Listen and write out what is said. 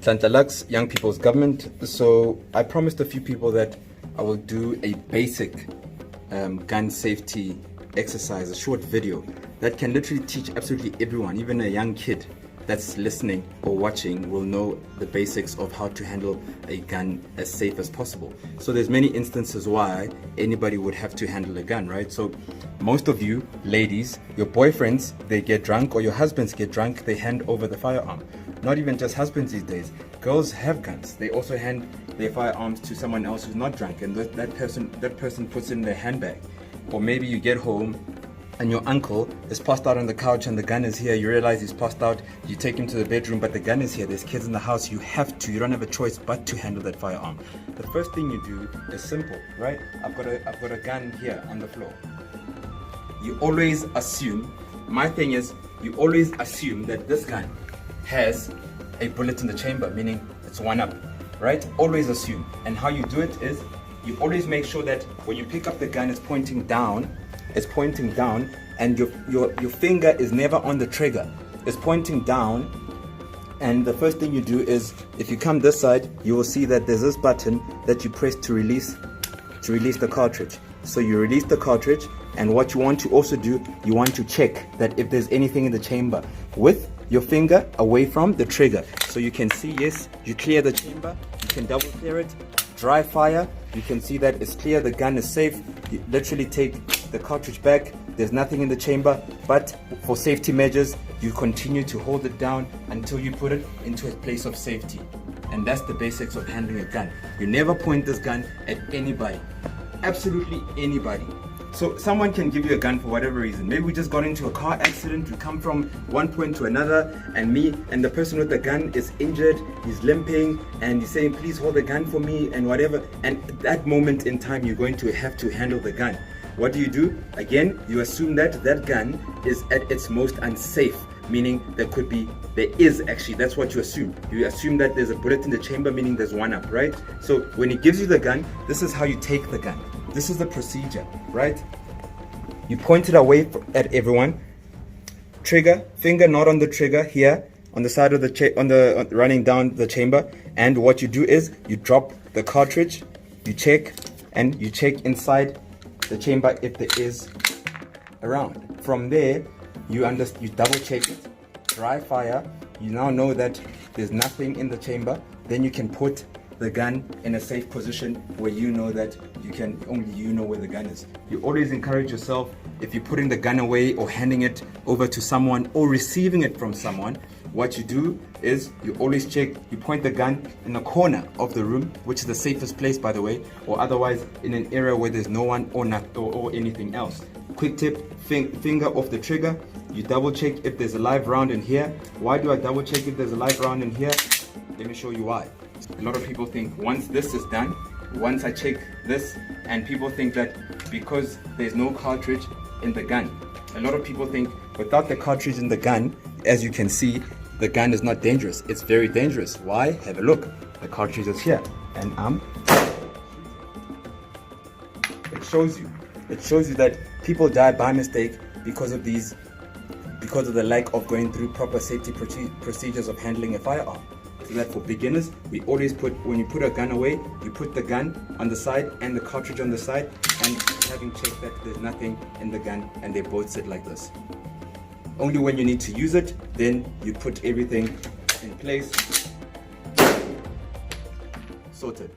Nhlanhla Lux, Young People's Government. So I promised a few people that I will do a basic gun safety exercise, a short video that can literally teach absolutely everyone, even a young kid that's listening or watching will know the basics of how to handle a gun as safe as possible. So there's many instances why anybody would have to handle a gun, right? So most of you ladies, your boyfriends, they get drunk, or your husbands get drunk, they hand over the firearm. Not even just husbands these days. Girls have guns. They also hand their firearms to someone else who's not drunk, and that person puts it in their handbag. Or maybe you get home and your uncle is passed out on the couch and the gun is here. You realize he's passed out. You take him to the bedroom, but the gun is here. There's kids in the house. You don't have a choice but to handle that firearm. The first thing you do is simple, right? I've got a gun here on the floor. You always assume, my thing is, you always assume that this gun has a bullet in the chamber, meaning it's one up, right? Always assume. And how you do it is, you always make sure that when you pick up the gun, it's pointing down, and your finger is never on the trigger. It's pointing down, and the first thing you do is, if you come this side, you will see that there's this button that you press to release the cartridge. So you release the cartridge, and what you want to also do, you want to check that if there's anything in the chamber with your finger away from the trigger. So you can see, yes, you clear the chamber, you can double clear it, dry fire, you can see that it's clear, the gun is safe. You literally take the cartridge back, there's nothing in the chamber, but for safety measures, you continue to hold it down until you put it into a place of safety. And that's the basics of handling a gun. You never point this gun at anybody, absolutely anybody. So someone can give you a gun for whatever reason. Maybe we just got into a car accident, we come from one point to another, and the person with the gun is injured, he's limping, and he's saying, please hold the gun for me, and whatever. And at that moment in time, you're going to have to handle the gun. What do? Again, you assume that that gun is at its most unsafe, meaning there is actually, that's what you assume. You assume that there's a bullet in the chamber, meaning there's one up, right? So when he gives you the gun, this is how you take the gun. This is the procedure, right? You point it away at everyone. Trigger, finger not on the trigger here, on the side of the running down the chamber. And what you do is you drop the cartridge, you check inside the chamber if there is a round. From there, you double check it, dry fire. You now know that there's nothing in the chamber. Then you can put the gun in a safe position where you know that only you know where the gun is. You always encourage yourself, if you're putting the gun away or handing it over to someone or receiving it from someone, what you do is you always check, you point the gun in the corner of the room, which is the safest place, by the way, or otherwise in an area where there's no one or anything else. Quick tip, finger off the trigger. You double check if there's a live round in here. Why do I double check if there's a live round in here? Let me show you why. A lot of people think once this is done, once I check this, and people think that because there's no cartridge in the gun. A lot of people think without the cartridge in the gun, as you can see, the gun is not dangerous. It's very dangerous. Why? Have a look. The cartridge is here, and it shows you that people die by mistake because of the lack of going through proper safety procedures of handling a firearm. So that for beginners, we always when you put a gun away, you put the gun on the side and the cartridge on the side, and having checked that there's nothing in the gun, and they both sit like this. Only when you need to use it, then you put everything in place. Sorted.